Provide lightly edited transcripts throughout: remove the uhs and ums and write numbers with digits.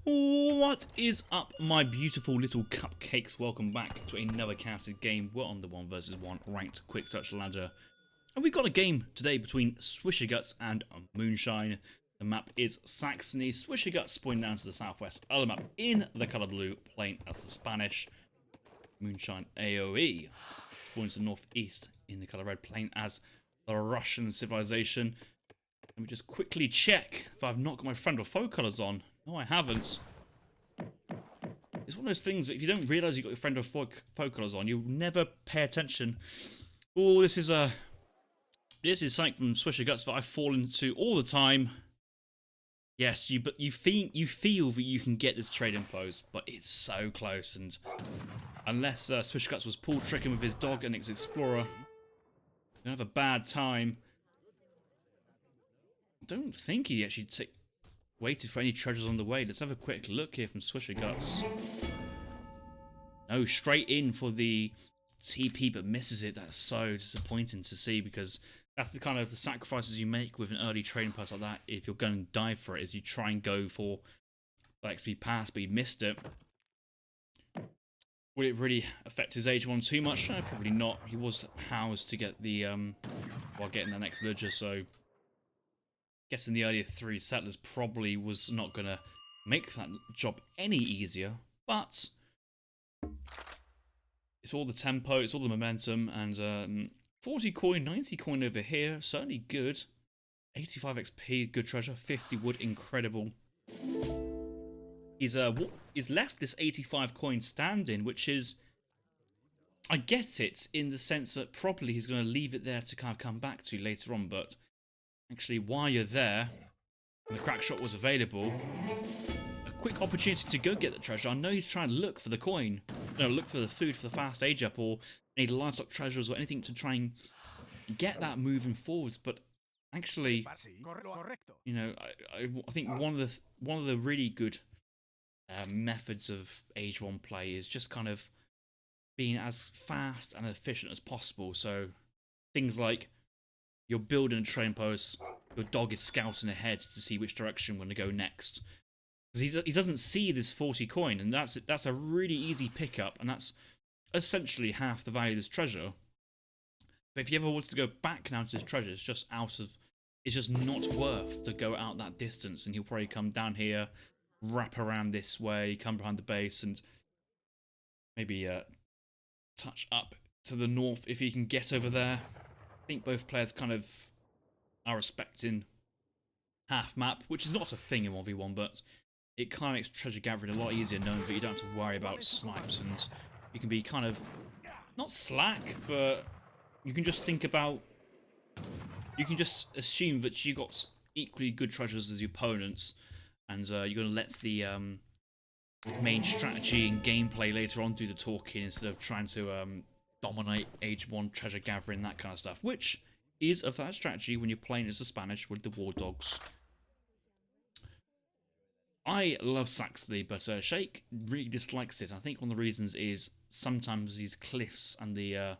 What is up, my beautiful little cupcakes? Welcome back to another casted game. We're on the 1 versus 1 ranked quick search ladder. And we've got a game today between Swisherguts and Moonshine. The map is Saxony. Swisherguts pointing down to the southwest. Other map in the colour blue, playing as the Spanish. Moonshine AoE pointing to the northeast in the colour red, playing as the Russian civilization. Let me just quickly check if I've not got my friend or foe colours on. No, I haven't. It's one of those things that if you don't realise you've got your friend or foe colours on, you'll never pay attention. Oh, this is something from Swisherguts that I fall into all the time. Yes, you feel that you can get this trade post, but it's so close, and unless Swisherguts was pull tricking with his dog and his explorer, you're gonna have a bad time. I don't think he actually waited for any treasures on the way. Let's have a quick look here from Swisherguts. No, straight in for the TP, but misses it. That's so disappointing to see, because that's the kind of the sacrifices you make with an early trading post like that. If you're going to dive for it, is you try and go for the XP pass, but he missed it. Will it really affect his age one too much? No, probably not. He was housed to get the while getting the next villager, so guessing the earlier 3 settlers probably was not going to make that job any easier, but it's all the tempo, it's all the momentum, and 40 coin, 90 coin over here, certainly good. 85 XP, good treasure. 50 wood, incredible. He's left this 85 coin standing, which is, I get it in the sense that probably he's going to leave it there to kind of come back to later on, but actually while you're there, and the crack shot was available, a quick opportunity to go get the treasure. I know he's trying to look for the coin, no, look for the food for the fast age up, or any livestock treasures or anything to try and get that moving forwards. But actually, you know, I think one of the really good methods of age 1 play is just kind of being as fast and efficient as possible. So things like you're building a train post, your dog is scouting ahead to see which direction we're going to go next, because he doesn't see this 40 coin, and that's a really easy pickup, and that's essentially half the value of this treasure. But if you ever wanted to go back now to this treasure, it's just not worth to go out that distance, and he'll probably come down here, wrap around this way, come behind the base, and maybe touch up to the north if he can get over there. I think both players kind of are respecting half map, which is not a thing in 1v1, but it kind of makes treasure gathering a lot easier knowing that you don't have to worry about snipes, and you can be kind of not slack, but you can just think about, you can just assume that you got equally good treasures as your opponents, and you're going to let the main strategy and gameplay later on do the talking instead of trying to dominate age 1 treasure gathering, that kind of stuff, which is a bad strategy when you're playing as the Spanish with the war dogs. I love Saxony, but Shake really dislikes it. I think one of the reasons is sometimes these cliffs and the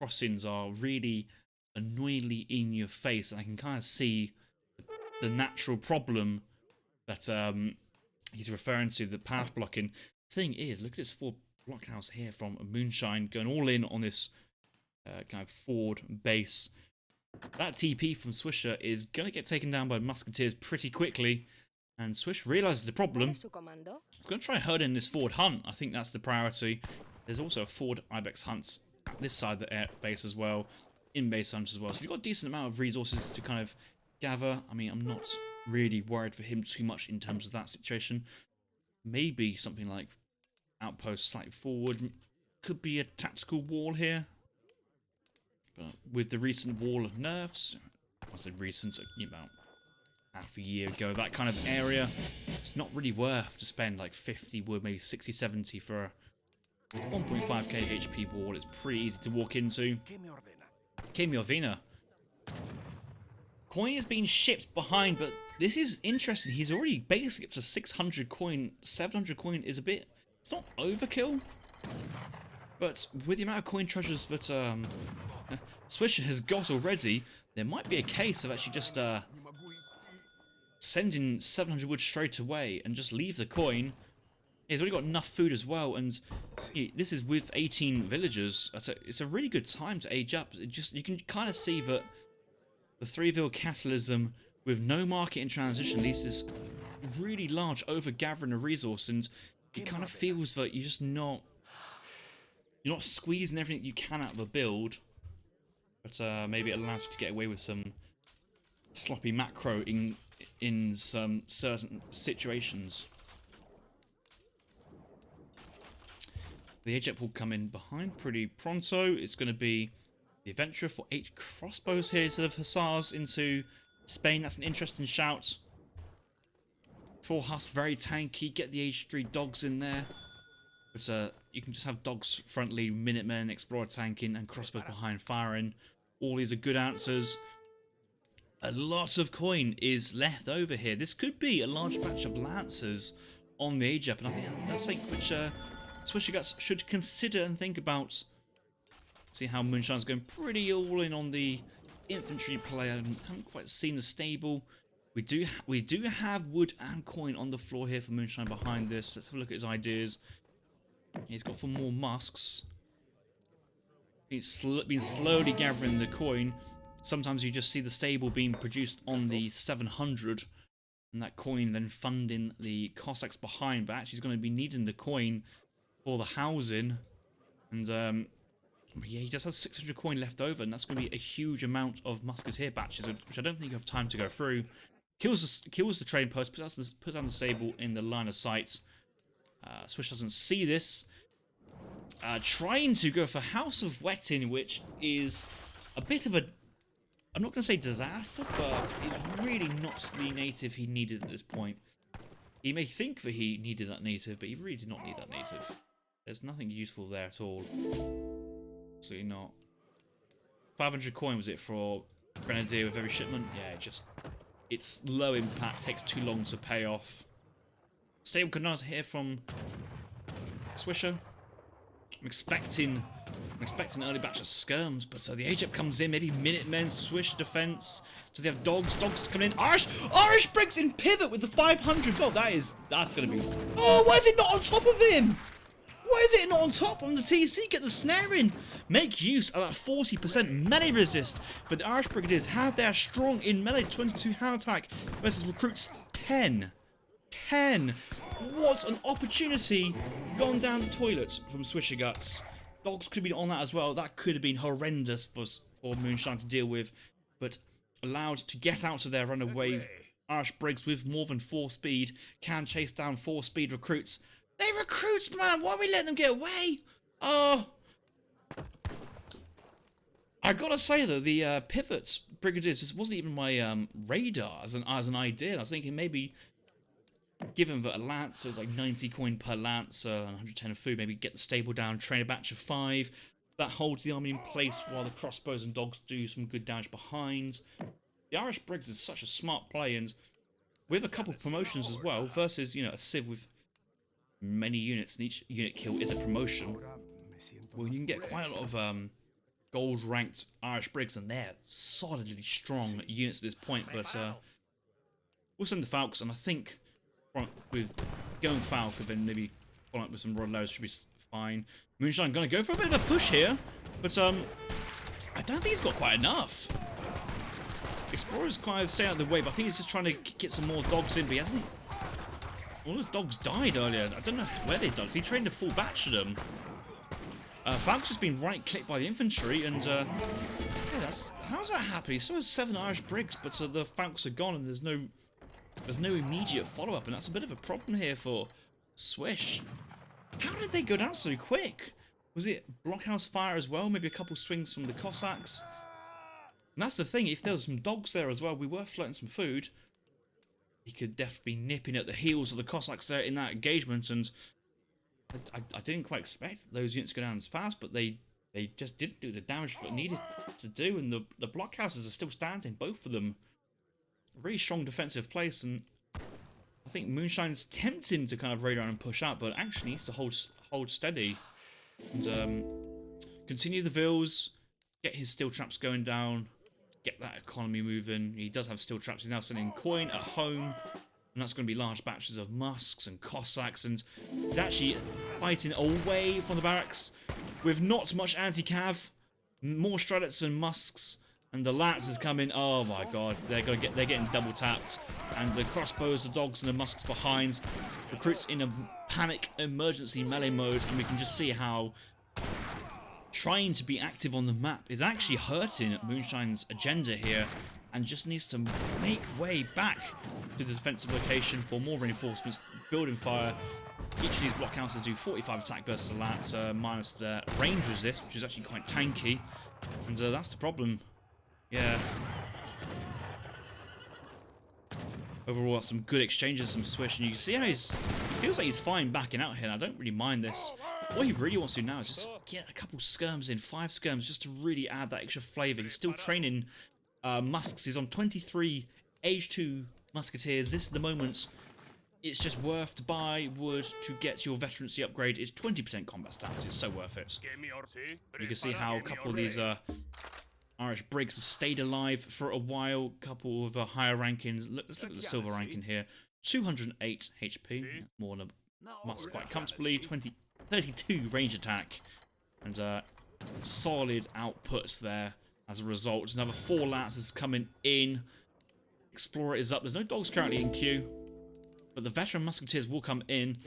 crossings are really annoyingly in your face, and I can kind of see the natural problem that he's referring to, the path blocking. Thing is, look at this 4 blockhouse here from Moonshine going all in on this kind of forward base. That TP from Swisher is going to get taken down by musketeers pretty quickly, and Swish realises the problem. He's going to try herd in this forward hunt. I think that's the priority. There's also a forward Ibex hunts at this side of the air base as well, in base hunt as well. So you've got a decent amount of resources to kind of gather. I mean, I'm not really worried for him too much in terms of that situation. Maybe something like outpost slightly forward, could be a tactical wall here, but with the recent wall of nerfs, I said recent, about half a year ago, that kind of area, it's not really worth to spend like 50 wood, maybe 60, 70 for a 1.5k HP wall. It's pretty easy to walk into. Kemiovina. Coin is being shipped behind, but this is interesting. He's already basically up to 600 coin. 700 coin is a bit, it's not overkill, but with the amount of coin treasures that Swisher has got already, there might be a case of actually just send in 700 wood straight away and just leave the coin. He's already got enough food as well, and this is with 18 villagers. It's a really good time to age up. You can kind of see that the Threeville capitalism with no market in transition leads this really large over-gathering of resource, and it kind of feels that you're not squeezing everything you can out of a build, but maybe it allows you to get away with some sloppy macro in some certain situations. The age up will come in behind pretty pronto. It's going to be the adventurer for 8 crossbows here instead of hussars into Spain. That's an interesting shout. 4 Huss, very tanky. Get the age 3 dogs in there. But you can just have dogs frontally, Minutemen, Explorer tanking, and crossbows behind firing. All these are good answers. A lot of coin is left over here. This could be a large batch of lancers on the age up, and I think that's something which Swisherguts should consider and think about. See how Moonshine's going pretty all in on the infantry play. I haven't quite seen the stable. We do have wood and coin on the floor here for Moonshine behind this. Let's have a look at his ideas. He's got 4 more musks. He's been slowly gathering the coin. Sometimes you just see the stable being produced on the 700, and that coin then funding the Cossacks behind. But actually, he's going to be needing the coin for the housing, and yeah, he just has 600 coin left over, and that's going to be a huge amount of musketeer batches, which I don't think you have time to go through. Kills the train post, puts down the stable in the line of sight. Swish doesn't see this. Trying to go for House of Wetting, which is a bit of a, I'm not going to say disaster, but it's really not the native he needed at this point. He may think that he needed that native, but he really did not need that native. There's nothing useful there at all. Absolutely not. 500 coin was it for Grenadier with every shipment? Yeah, it's low impact, takes too long to pay off. Stable canals here from Swisher. I'm expecting an early batch of skirms, but the age up comes in, maybe Minutemen, Swish defense. Does he have dogs? Dogs come in. Irish Brigs in pivot with the 500 gold. That's gonna be. Oh, why is it not on top of him? Why is it not on top on the TC? Get the snare in. Make use of that 40% melee resist for the Irish Brigadiers. How they are strong in melee. 22 hand attack versus recruits 10. 10. What an opportunity gone down the toilet from Swisherguts. Dogs could be on that as well. That could have been horrendous for Moonshine to deal with, but allowed to get out of there, run away. Irish Brigs with more than 4 speed can chase down 4 speed recruits. They recruits, man! Why are we letting them get away? Oh, I gotta say though, the pivots Brigadiers, this wasn't even my radar as an idea. I was thinking maybe, given that a Lancer is like 90 coin per Lancer and 110 of food, maybe get the stable down, train a batch of 5. That holds the army in place while the crossbows and dogs do some good damage behind. The Irish Brigs is such a smart play, and with a couple of promotions as well, versus, a Civ with many units, and each unit kill is a promotion. Well, you can get quite a lot of gold ranked Irish Brigs, and they're solidly strong units at this point, but we'll send the Falcons, and I think with going Falcon, then maybe following up with some Rod Lows should be fine. Moonshine gonna go for a bit of a push here, but I don't think he's got quite enough. Explorer's kind of staying out of the way, but I think he's just trying to get some more dogs in, but he hasn't. All those dogs died earlier. I don't know where they died. He trained a full batch of them. Falc's just been right-clicked by the infantry, and yeah, how's that happy? So has 7 Irish Brigs, but the Falcons are gone, and there's no immediate follow-up, and that's a bit of a problem here for Swish. How did they go down so quick? Was it blockhouse fire as well? Maybe a couple swings from the Cossacks? And that's the thing, if there was some dogs there as well, we were floating some food. He could definitely be nipping at the heels of the Cossacks there in that engagement, and I didn't quite expect those units to go down as fast, but they just didn't do the damage that needed to do, and the blockhouses are still standing, both of them. A really strong defensive place, and I think Moonshine's tempting to kind of radar and push out, but actually needs to hold steady and continue the vills, get his steel traps going down. get that economy moving. He does have steel traps. He's now sending coin at home. And that's going to be large batches of Musks and Cossacks. And he's actually fighting away from the barracks with not much anti-cav. More Strelets than Musks. And the Lats is coming. Oh my god. They're getting double tapped. And the crossbows, the dogs, and the Musks behind. Recruits in a panic emergency melee mode. And we can just see how trying to be active on the map is actually hurting Moonshine's agenda here. And just needs to make way back to the defensive location for more reinforcements, building fire. Each of these block counters do 45 attack versus the Lats, minus their range resist, which is actually quite tanky. And that's the problem. Yeah. Overall, some good exchanges, some Swish, and you can see how he feels like he's fine backing out here. And I don't really mind this. What he really wants to do now is just get a couple skirms in, 5 skirms, just to really add that extra flavour. He's still training Musks. He's on 23 age 2 musketeers. This is the moment. It's just worth to buy wood to get your veterancy upgrade. It's 20% combat stats. It's so worth it. You can see how a couple of these Irish Brigs have stayed alive for a while. A couple of higher rankings. Let's look at the silver ranking here. 208 HP. More than a Musk quite comfortably. 32 range attack. And solid outputs there. As a result, another 4 Lats is coming in. Explorer is up. There's no dogs currently in queue, but the veteran musketeers will come in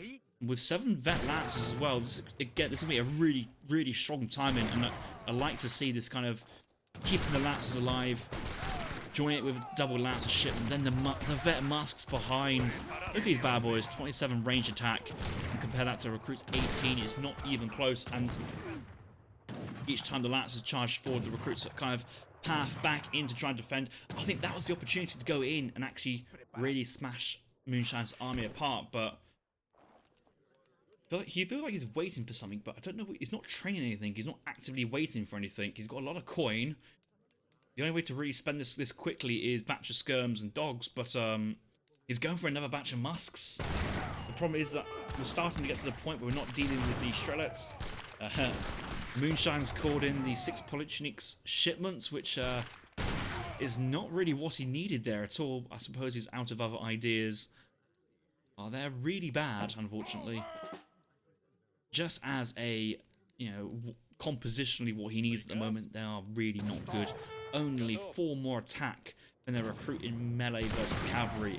with 7 vet Lats as well. This is going to be a really, really strong timing, and I like to see this kind of keeping the Lats alive, join it with double Lats ship, and then the vet Musks behind. Look at these bad boys, 27 range attack, and compare that to recruits 18. It's not even close, and each time the Lats is charged forward, the recruits kind of path back in to try and defend. I think that was the opportunity to go in and actually really smash Moonshine's army apart, but he feels like he's waiting for something, but I don't know. He's not training anything. He's not actively waiting for anything. He's got a lot of coin. The only way to really spend this quickly is batch of skirms and dogs, but he's going for another batch of Musks. The problem is that we're starting to get to the point where we're not dealing with the Strelets. Moonshine's called in the 6 Polychniks shipments, which is not really what he needed there at all. I suppose he's out of other ideas. Oh, they're really bad, unfortunately. Just as a, compositionally what he needs at the moment, they are really not good. Only 4 more attack than they're recruiting melee versus cavalry.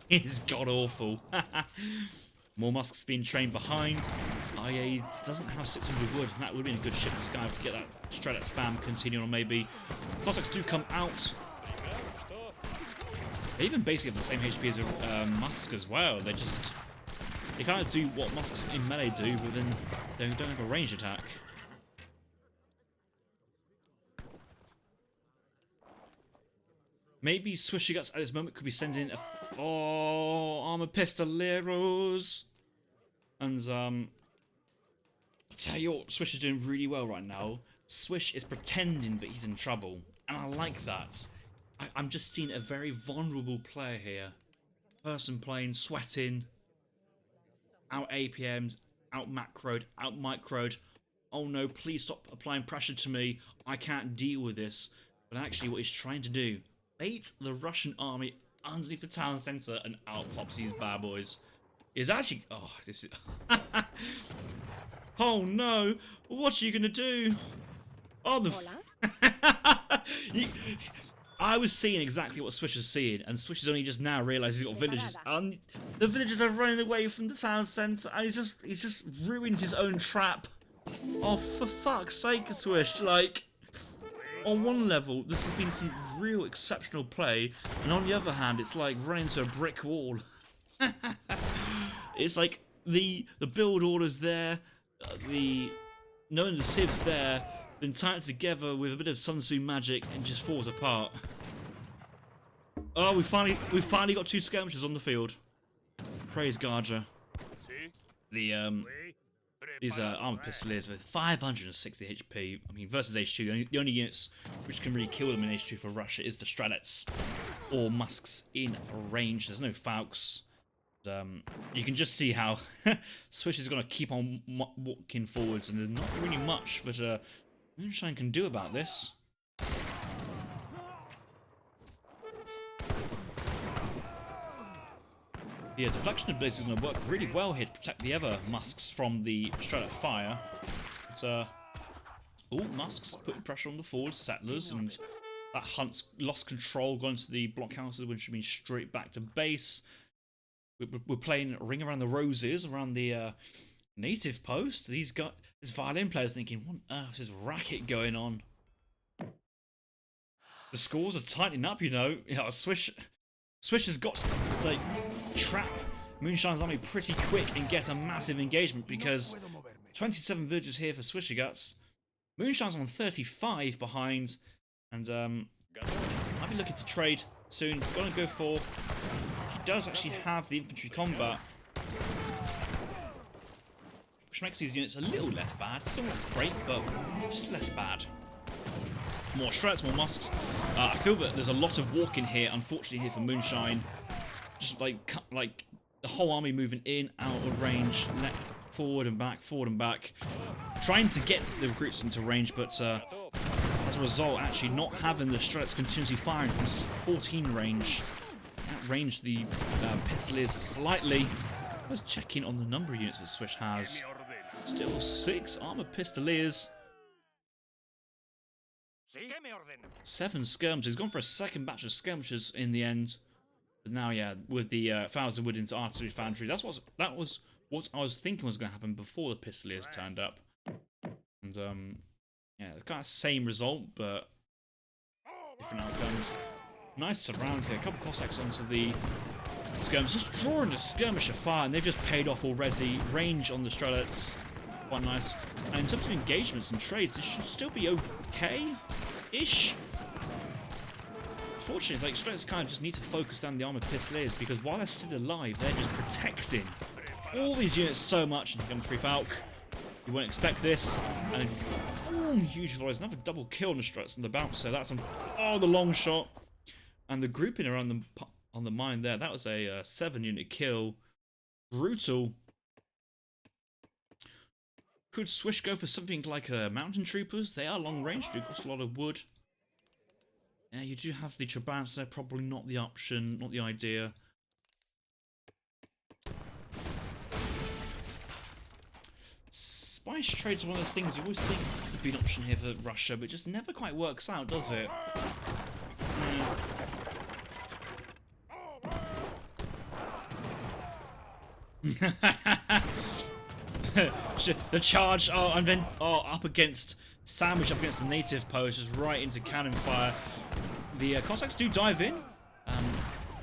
It is god-awful. More Musks being trained behind. IA doesn't have 600 wood. That would have been a good ship to kind of get that Strelet spam continuing on maybe. Cossacks do come out. They even basically have the same HP as a Musk as well. They kind of do what Musks in melee do, but then they don't have a ranged attack. Maybe Swisherguts at this moment could be sending a armor pistoleros. And I'll tell you what, Swish is doing really well right now. Swish is pretending that he's in trouble, and I like that. I'm just seeing a very vulnerable player here. Person playing, sweating, out APM'd, out macroed, out microed. Oh no, please stop applying pressure to me. I can't deal with this. But actually what he's trying to do, bait the Russian army underneath the town centre, and out pops these bad boys. Is actually... Oh, this is... Oh no! What are you gonna do? Oh, the... I was seeing exactly what Swish is seeing, and Swish has only just now realised he's got villagers, and the villagers are running away from the town centre, and he's just ruined his own trap. Oh, for fuck's sake, Swish! Like, on one level, this has been some real exceptional play, and on the other hand, it's like running into a brick wall. It's like the build order's there, knowing the civ's there, been tied together with a bit of Sun Tzu magic, and just falls apart. Oh, we finally got 2 skirmishers on the field. Praise Garja. These armor pistoliers with 560 HP. I mean, versus H2, the only units which can really kill them in H2 for Russia is the Strelets or Musks in range. There's no Falks. You can just see how Swish is going to keep on walking forwards, and there's not really much that Moonshine can do about this. The deflection ability is going to work really well here to protect the other Musks from the straight-up fire. It's Musks putting pressure on the forward settlers, and that Hunt's lost control, going to the blockhouses, which should be straight back to base. We're playing Ring Around the Roses around the native post. This violin player's thinking, what on earth is racket going on? The scores are tightening up, you know. Yeah, Swish has got to like trap Moonshine's army pretty quick and get a massive engagement, because 27 villagers here for Swisherguts. Moonshine's on 35 behind, and might be looking to trade soon. Gonna go for. He does actually have the infantry combat, which makes these units a little less bad. Still not great, but just less bad. More strats, more musks. I feel that there's a lot of walking here, unfortunately, here for Moonshine. Just like the whole army moving in, out of range, forward and back. Trying to get the recruits into range, but as a result, actually not having the strats continuously firing from 14 range. Outrange the Pistoliers slightly. Let's check in on the number of units that Swish has. Still 6 armored Pistoliers. 7 skirmishers. He's gone for a second batch of skirmishers in the end. But now, yeah, with the 1,000 wood into artillery foundry, that was what I was thinking was going to happen before the Pistoliers turned up. And yeah, it's kind of same result, but different outcomes. Nice surrounds here. A couple Cossacks onto the skirmishers, just drawing a skirmisher fire, and they've just paid off already. Range on the Strelets, quite nice. And in terms of engagements and trades, this should still be okay-ish. Fortunately, it's like Strelets kind of just need to focus down the armored Pistoliers, because while they're still alive, they're just protecting all these units so much. And come 3 Falk. You wouldn't expect this. And boom, huge voice. Another double kill on the Strelets on the bounce. So that's the long shot. And the grouping around them on the mine there, that was a 7-unit kill. Brutal. Could Swish go for something like mountain troopers? They are long range, do cost a lot of wood. Yeah, you do have the Trabants there, probably not the option, not the idea. Spice trade's one of those things you always think would be an option here for Russia, but it just never quite works out, does it? The charge and then up against sandwich up against the native post, just right into cannon fire. The Cossacks do dive in,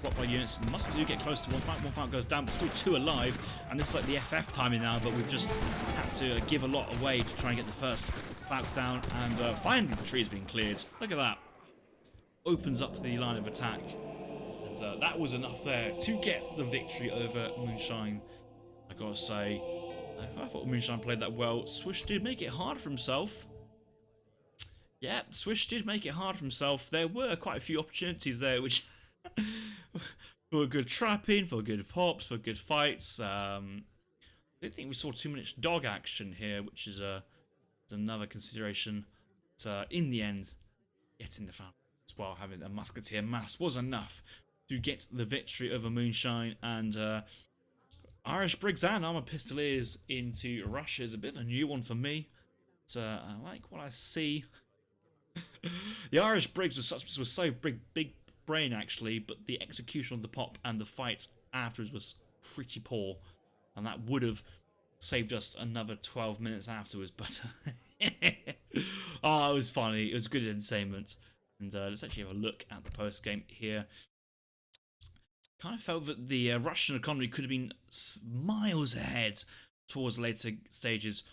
blocked by units. The Musks do get close to one fight goes down, but still 2 alive. And this is like the FF timing now, but we've just had to give a lot away to try and get the first back down. And finally the tree has been cleared. Look at that. Opens up the line of attack. And that was enough there to get the victory over Moonshine. I gotta say, I thought Moonshine played that well. Swish did make it hard for himself. Yeah, Swish did make it hard for himself. There were quite a few opportunities there, which for good trapping, for good pops, for good fights. I don't think we saw too much dog action here, which is another consideration. But in the end, getting the foul as well, having a musketeer mass was enough to get the victory over Moonshine. And Irish Brigs and Armored Pistoliers into Russia is a bit of a new one for me. So I like what I see. The Irish Brigs was so big brain actually, but the execution of the pop and the fights afterwards was pretty poor, and that would have saved us another 12 minutes afterwards. But oh, it was funny. It was good entertainment. And let's actually have a look at the post game here. Kind of felt that the Russian economy could have been miles ahead towards later stages.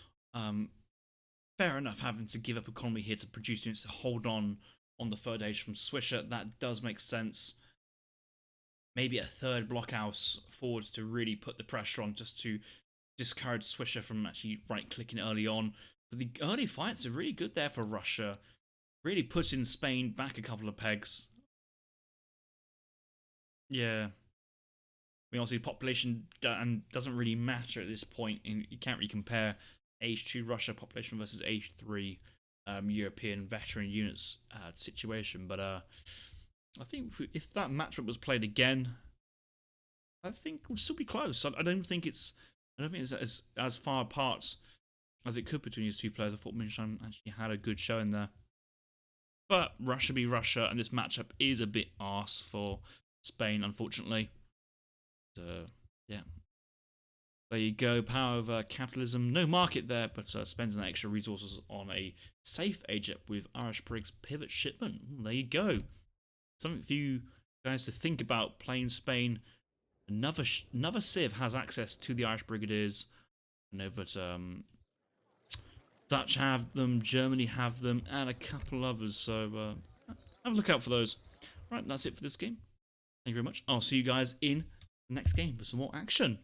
Fair enough having to give up economy here to produce units to hold on the 3rd age from Swisher. That does make sense. Maybe a 3rd blockhouse forwards to really put the pressure on, just to discourage Swisher from actually right-clicking early on. But the early fights are really good there for Russia. Really putting Spain back a couple of pegs. Yeah. I mean, obviously, population doesn't really matter at this point. You can't really compare Age 2 Russia population versus Age 3 European veteran units situation. But I think if that matchup was played again, I think would still be close. I don't think it's as far apart as it could between these two players. I thought Moonshine actually had a good show in there. But Russia be Russia, and this matchup is a bit arse for Spain, unfortunately. So, yeah. There you go, power of capitalism. No market there, but spends an extra resources on a safe agent with Irish Briggs pivot shipment. There you go. Something for you guys to think about playing Spain. Another Civ has access to the Irish Brigadiers. I know that Dutch have them, Germany have them, and a couple others. So have a look out for those. Right, that's it for this game. Thank you very much. I'll see you guys in the next game for some more action.